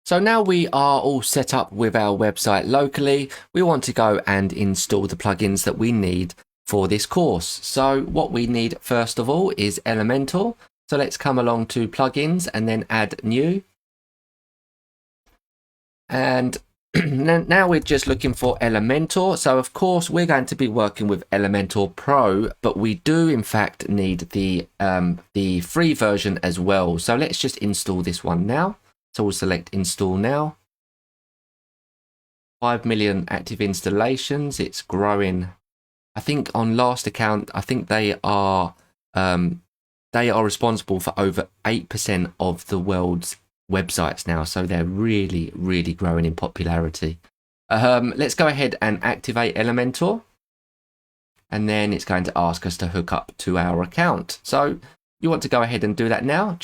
So now we are all set up with our website locally, we want to go and install the plugins that we need for this course. So what we need first of all is Elementor. So let's come along to plugins and then add new. And now we're just looking for Elementor. So of course we're going to be working with Elementor Pro, but we do in fact need the free version as well. So let's just install this one now. So we'll select install now. 5 million active installations. It's growing. I think on last account, I think they are responsible for over 8% of the world's websites now. So they're really, really growing in popularity. Let's go ahead and activate Elementor. And then it's going to ask us to hook up to our account. So you want to go ahead and do that now.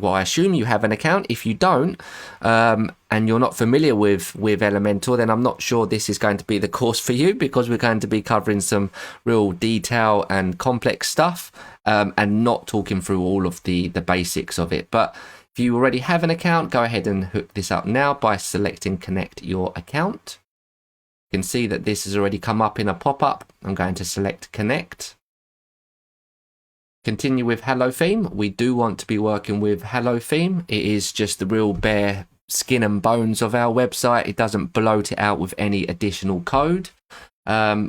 I assume you have an account. If you don't, and you're not familiar with Elementor, then I'm not sure this is going to be the course for you, because we're going to be covering some real detail and complex stuff, and not talking through all of the basics of it. But if you already have an account, go ahead and hook this up now by selecting connect your account. You can see that this has already come up in a pop-up. I'm going to select connect. Continue with Hello Theme. We do want to be working with Hello Theme. It is just the real bare skin and bones of our website. It doesn't bloat it out with any additional code,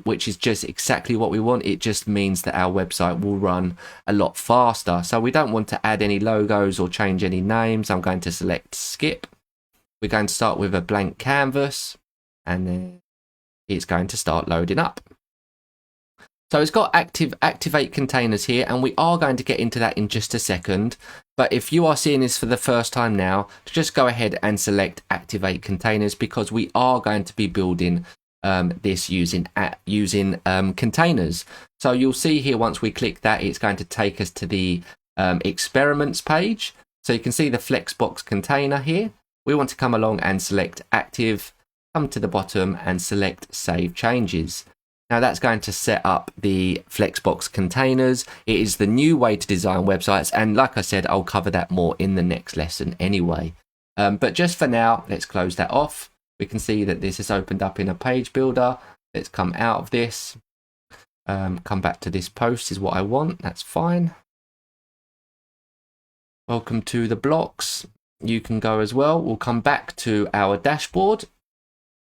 which is just exactly what we want. It just means that our website will run a lot faster. So we don't want to add any logos or change any names. I'm going to select skip. We're going to start with a blank canvas, and then it's going to start loading up. So it's got activate containers here, and we are going to get into that in just a second. But if you are seeing this for the first time now, just go ahead and select activate containers, because we are going to be building this using containers. So you'll see here, once we click that, it's going to take us to the experiments page. So you can see the Flexbox container here. We want to come along and select active, come to the bottom and select save changes. Now that's going to set up the Flexbox containers. It is the new way to design websites, and like I said, I'll cover that more in the next lesson anyway. But just for now, let's close that off. We can see that this has opened up in a page builder. Let's come out of this. Come back to this post is what I want. That's fine. Welcome to the blocks. You can go as well. We'll come back to our dashboard.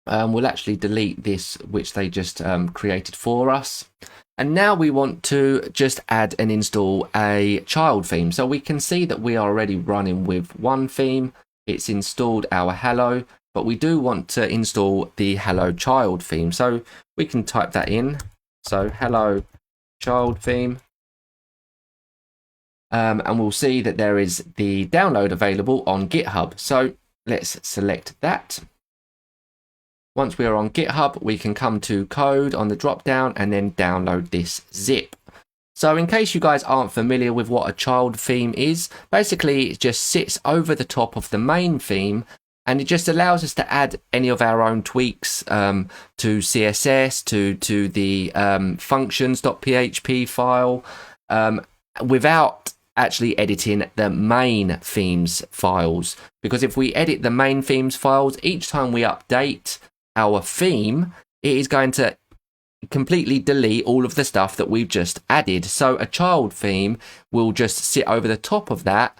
We'll actually delete this, which they just created for us. And now we want to just add and install a child theme. So we can see that we are already running with one theme. It's installed our Hello, but we do want to install the Hello Child theme. So we can type that in. So Hello Child theme. And we'll see that there is the download available on GitHub. So let's select that. Once we are on GitHub, we can come to code on the drop down and then download this zip. So in case you guys aren't familiar with what a child theme is, basically it just sits over the top of the main theme, and it just allows us to add any of our own tweaks to CSS, to the functions.php file, without actually editing the main themes files. Because if we edit the main themes files, each time we update our theme, it is going to completely delete all of the stuff that we've just added. So a child theme will just sit over the top of that,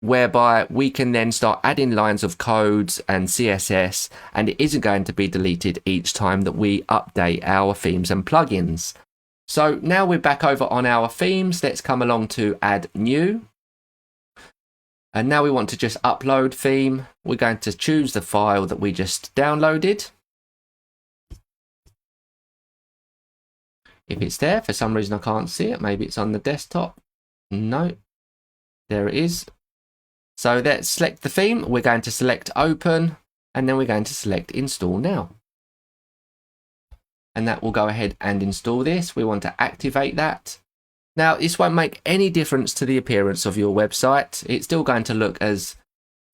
whereby we can then start adding lines of codes and CSS, and it isn't going to be deleted each time that we update our themes and plugins. So now we're back over on our themes. Let's come along to add new. And now we want to just upload theme. We're going to choose the file that we just downloaded. If it's there, for some reason I can't see it. Maybe it's on the desktop. No, there it is. So let's select the theme. We're going to select open, and then we're going to select install now. And that will go ahead and install this. We want to activate that. Now, this won't make any difference to the appearance of your website. It's still going to look as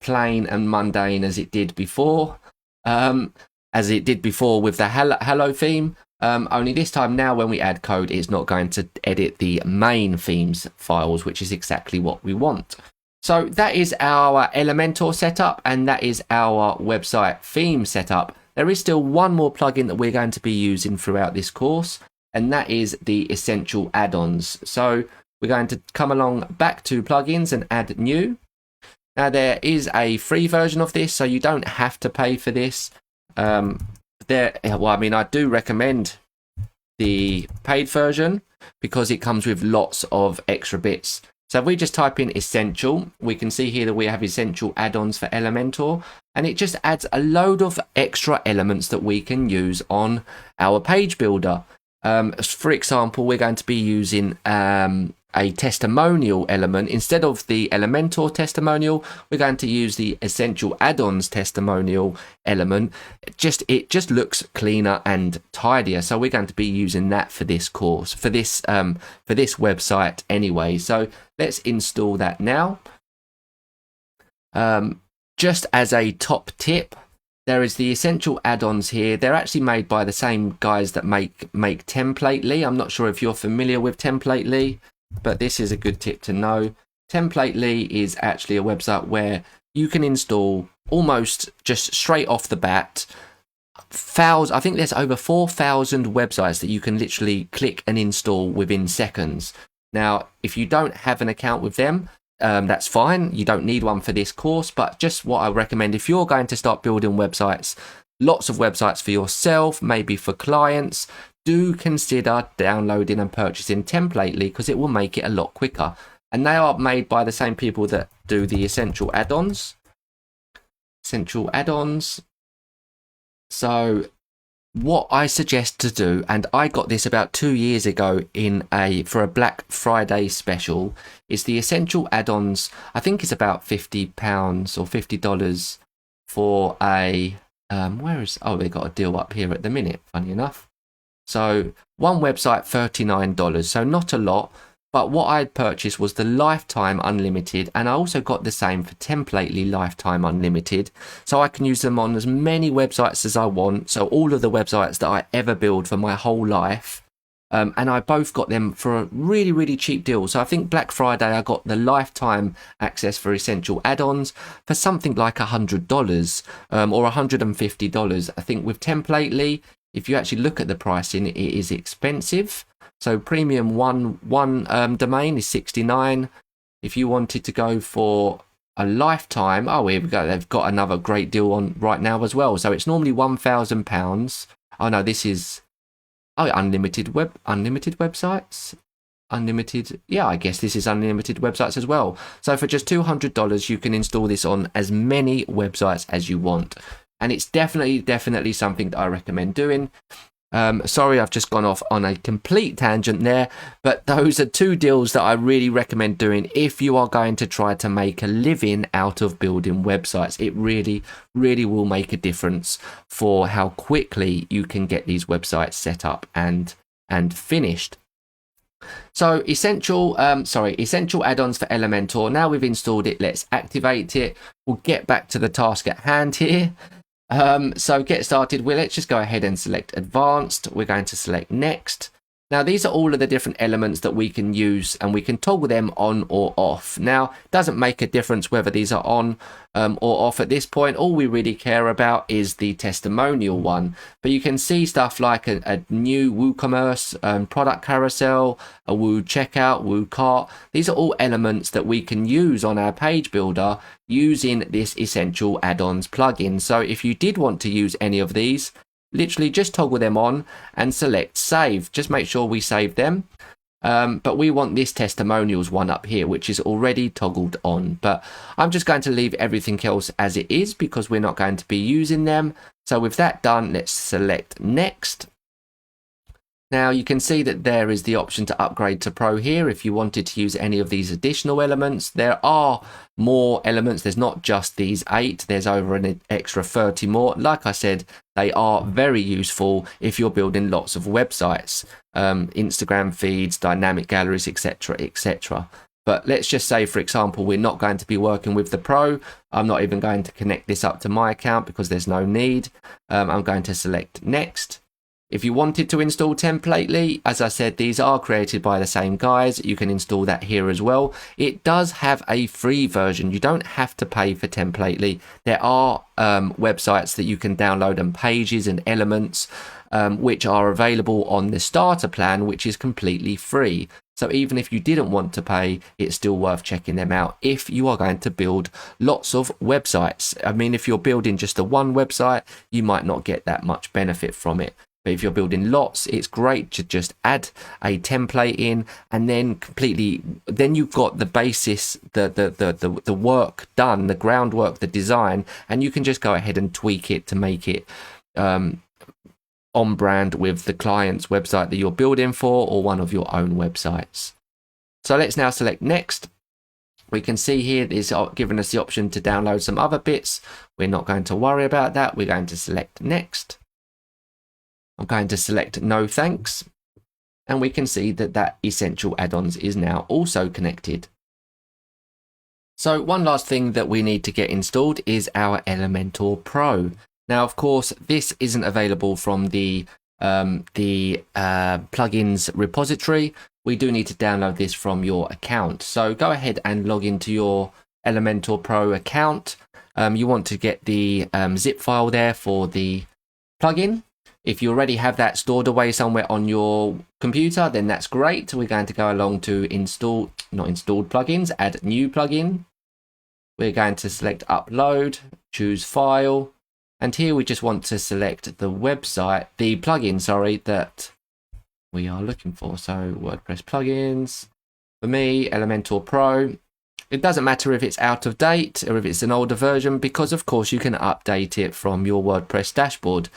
plain and mundane as it did before, with the Hello theme. Only this time now, when we add code, it's not going to edit the main themes files, which is exactly what we want. So that is our Elementor setup, and that is our website theme setup. There is still one more plugin that we're going to be using throughout this course, and that is the essential add-ons. So we're going to come along back to plugins and add new. Now there is a free version of this, so you don't have to pay for this. Well, I mean, I do recommend the paid version because it comes with lots of extra bits. So if we just type in essential, we can see here that we have essential add-ons for Elementor, and it just adds a load of extra elements that we can use on our page builder. For example, we're going to be using a testimonial element. Instead of the Elementor testimonial, we're going to use the essential add-ons testimonial element. It just looks cleaner and tidier, so we're going to be using that for this course, for this website anyway. So let's install that now. Just as a top tip, there is the essential add-ons here. They're actually made by the same guys that make Templately. I'm not sure if you're familiar with Templately, but this is a good tip to know. Templately is actually a website where you can install almost just straight off the bat I think there's over 4,000 websites that you can literally click and install within seconds. Now, if you don't have an account with them, that's fine. You don't need one for this course, but just what I recommend if you're going to start building websites, lots of websites for yourself, maybe for clients, do consider downloading and purchasing Templately because it will make it a lot quicker. And they are made by the same people that do the essential add-ons. So what I suggest to do, and I got this about 2 years ago for a Black Friday special, is the essential add-ons. I think it's about £50 or $50 for a they got a deal up here at the minute, funny enough. So one website, $39, so not a lot. But what I'd purchased was the Lifetime Unlimited, and I also got the same for Templately Lifetime Unlimited. So I can use them on as many websites as I want. So all of the websites that I ever build for my whole life. And I both got them for a really, really cheap deal. So I think Black Friday, I got the lifetime access for essential add-ons for something like $100 or $150. I think with Templately, if you actually look at the pricing, it is expensive. So premium one domain is $69. If you wanted to go for a lifetime, here we go. They've got another great deal on right now as well. So it's normally £1,000. Oh no, this is unlimited websites. Unlimited, yeah, I guess this is unlimited websites as well. So for just $200, you can install this on as many websites as you want. And it's definitely something that I recommend doing. Sorry, I've just gone off on a complete tangent there, but those are two deals that I really recommend doing if you are going to try to make a living out of building websites. It really, really will make a difference for how quickly you can get these websites set up and finished. So essential add-ons for Elementor. Now we've installed it, let's activate it. We'll get back to the task at hand here. So get started. Let's just go ahead and select advanced. We're going to select next. Now these are all of the different elements that we can use, and we can toggle them on or off. Now it doesn't make a difference whether these are on or off at this point. All we really care about is the testimonial one. But you can see stuff like a new WooCommerce product carousel, a Woo checkout, Woo cart. These are all elements that we can use on our page builder using this essential add-ons plugin. So if you did want to use any of these, literally just toggle them on and select save. Just make sure we save them. But we want this testimonials one up here, which is already toggled on. But I'm just going to leave everything else as it is because we're not going to be using them. So with that done, let's select next. Now you can see that there is the option to upgrade to Pro here if you wanted to use any of these additional elements. There are more elements. There's not just these 8. There's over an extra 30 more. Like I said, they are very useful if you're building lots of websites, Instagram feeds, dynamic galleries, etc., etc. But let's just say, for example, we're not going to be working with the Pro. I'm not even going to connect this up to my account because there's no need. I'm going to select next. If you wanted to install Templately, as I said, these are created by the same guys. You can install that here as well. It does have a free version. You don't have to pay for Templately. There are websites that you can download and pages and elements which are available on the starter plan, which is completely free. So even if you didn't want to pay, it's still worth checking them out if you are going to build lots of websites. I mean, if you're building just the one website, you might not get that much benefit from it. But if you're building lots, it's great to just add a template in, and then then you've got the basis, the work done, the groundwork, the design, and you can just go ahead and tweak it to make it on brand with the client's website that you're building for, or one of your own websites. So let's now select next. We can see here it's given us the option to download some other bits. We're not going to worry about that. We're going to select next. I'm going to select no thanks, and we can see that essential add-ons is now also connected. So one last thing that we need to get installed is our Elementor Pro. Now, of course, this isn't available from the plugins repository. We do need to download this from your account. So go ahead and log into your Elementor Pro account. You want to get the zip file there for the plugin. If you already have that stored away somewhere on your computer, then that's great. We're going to go along to not installed plugins, add new plugin. We're going to select upload, choose file, and here we just want to select the plugin, that we are looking for. So WordPress plugins, for me, Elementor Pro. It doesn't matter if it's out of date or if it's an older version, because of course you can update it from your WordPress dashboard.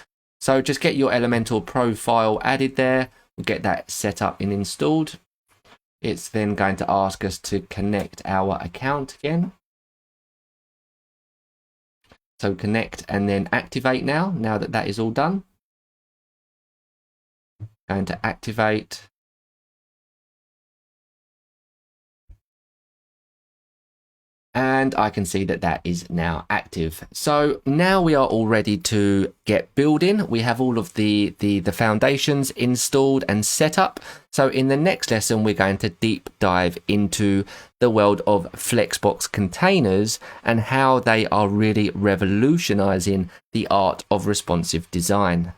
So just get your Elementor Pro file added there. We'll get that set up and installed. It's then going to ask us to connect our account again. So connect and then activate now that is all done. Going to activate. And I can see that is now active. So now we are all ready to get building. We have all of the foundations installed and set up. So in the next lesson, we're going to deep dive into the world of Flexbox containers and how they are really revolutionizing the art of responsive design.